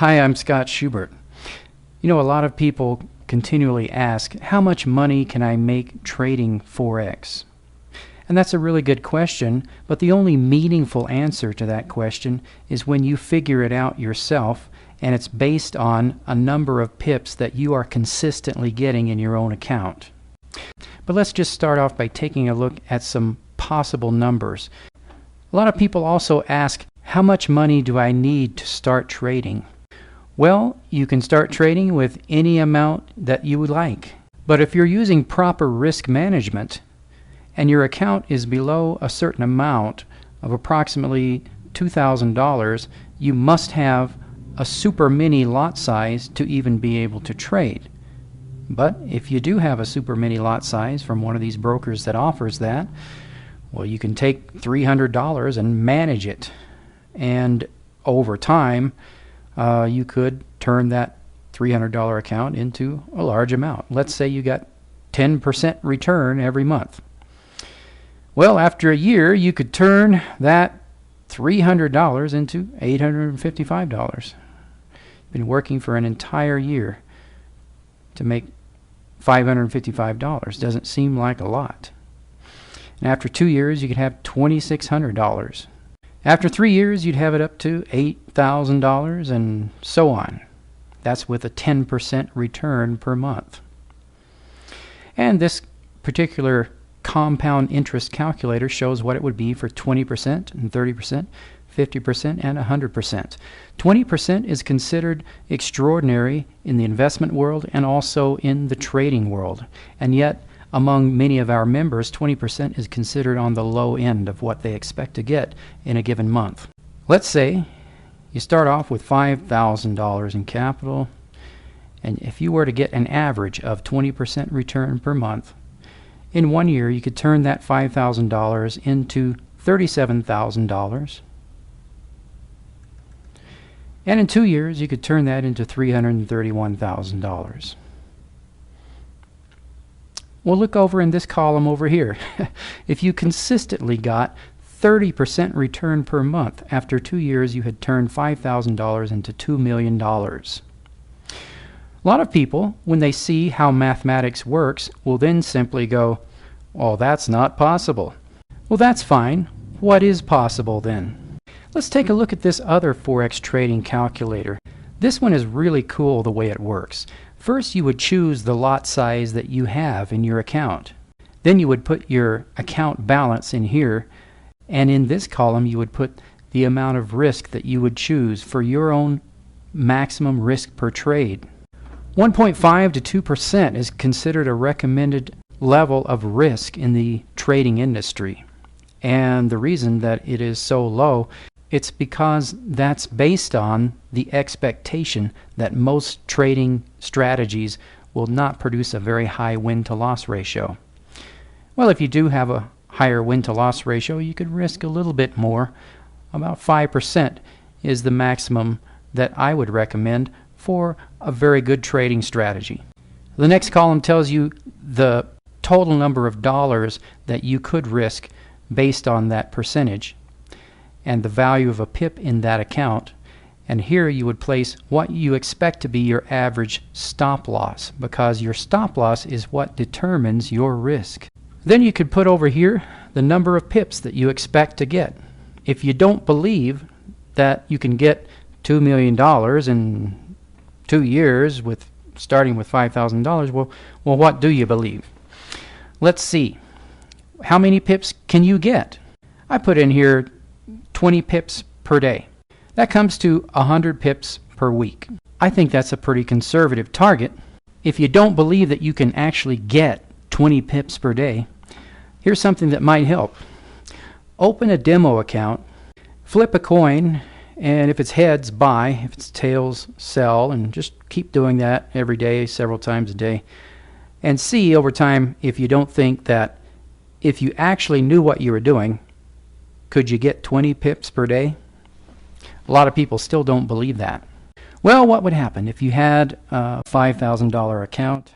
Hi, I'm Scott Schubert. You know, a lot of people continually ask, how much money can I make trading Forex? And that's a really good question, but the only meaningful answer to that question is when you figure it out yourself, and it's based on a number of pips that you are consistently getting in your own account. But let's just start off by taking a look at some possible numbers. A lot of people also ask, how much money do I need to start trading? Well, you can start trading with any amount that you would like. But if you're using proper risk management and your account is below a certain amount of approximately $2,000, you must have a super mini lot size to even be able to trade. But if you do have a super mini lot size from one of these brokers that offers that, well, you can take $300 and manage it. And over time, you could turn that $300 account into a large amount. Let's say you got 10% return every month. Well, after a year, you could turn that $300 into $855. Been working for an entire year to make $555. Doesn't seem like a lot. And after 2 years, you could have $2,600. After 3 years, you'd have it up to $8,000 and so on. That's with a 10% return per month. And this particular compound interest calculator shows what it would be for 20% and 30%, 50% and 100%. 20% is considered extraordinary in the investment world and also in the trading world. And yet, among many of our members, 20% is considered on the low end of what they expect to get in a given month. Let's say you start off with $5,000 in capital, and if you were to get an average of 20% return per month, in 1 year you could turn that $5,000 into $37,000. And in 2 years you could turn that into $331,000. Well, look over in this column over here. If you consistently got 30% return per month, after 2 years you had turned $5,000 into $2 million. A lot of people, when they see how mathematics works, will then simply go, "Oh, that's not possible." Well, that's fine. What is possible then? Let's take a look at this other Forex trading calculator. This one is really cool the way it works. First, you would choose the lot size that you have in your account. Then you would put your account balance in here, and in this column you would put the amount of risk that you would choose for your own maximum risk per trade. 1.5 to 2% is considered a recommended level of risk in the trading industry. And the reason that it is so low, it's because that's based on the expectation that most trading strategies will not produce a very high win-to-loss ratio. Well, if you do have a higher win-to-loss ratio, you could risk a little bit more. About 5% is the maximum that I would recommend for a very good trading strategy. The next column tells you the total number of dollars that you could risk based on that percentage and the value of a pip in that account. And here you would place what you expect to be your average stop loss, because your stop loss is what determines your risk. Then you could put over here the number of pips that you expect to get. If you don't believe that you can get $2 million in 2 years starting with $5,000, well, what do you believe? Let's see. How many pips can you get? I put in here 20 pips per day. That comes to 100 pips per week. I think that's a pretty conservative target. If you don't believe that you can actually get 20 pips per day, here's something that might help. Open a demo account, flip a coin, and if it's heads, buy. If it's tails, sell, and just keep doing that every day, several times a day. And see over time if you don't think that if you actually knew what you were doing, could you get 20 pips per day? A lot of people still don't believe that. Well, what would happen if you had a $5,000 account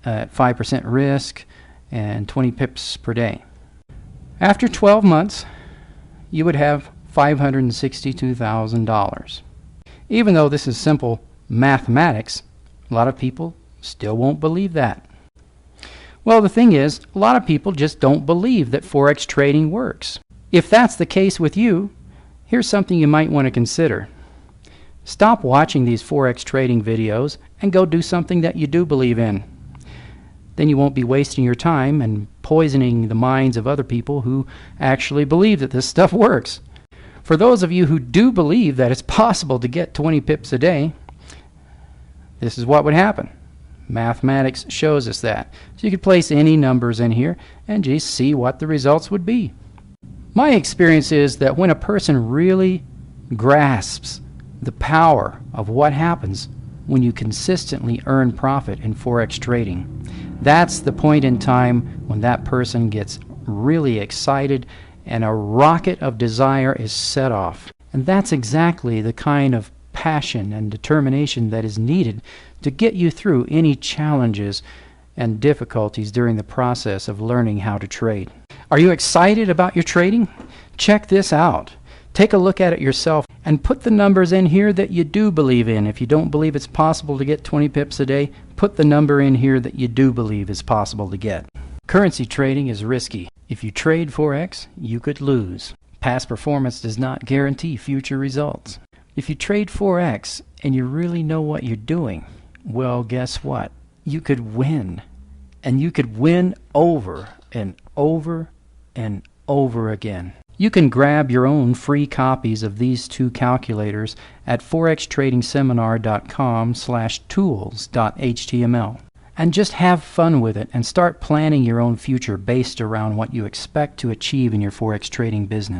at 5% risk and 20 pips per day? After 12 months, you would have $562,000. Even though this is simple mathematics, a lot of people still won't believe that. Well, the thing is, a lot of people just don't believe that Forex trading works. If that's the case with you, here's something you might want to consider. Stop watching these Forex trading videos and go do something that you do believe in. Then you won't be wasting your time and poisoning the minds of other people who actually believe that this stuff works. For those of you who do believe that it's possible to get 20 pips a day, this is what would happen. Mathematics shows us that. So you could place any numbers in here and just see what the results would be. My experience is that when a person really grasps the power of what happens when you consistently earn profit in Forex trading, that's the point in time when that person gets really excited and a rocket of desire is set off. And that's exactly the kind of passion and determination that is needed to get you through any challenges and difficulties during the process of learning how to trade. Are you excited about your trading? Check this out. Take a look at it yourself and put the numbers in here that you do believe in. If you don't believe it's possible to get 20 pips a day, put the number in here that you do believe is possible to get. Currency trading is risky. If you trade Forex, you could lose. Past performance does not guarantee future results. If you trade Forex and you really know what you're doing, well, guess what? You could win. And you could win over and over and over again. You can grab your own free copies of these two calculators at forextradingseminar.com/tools.html. And just have fun with it and start planning your own future based around what you expect to achieve in your Forex trading business.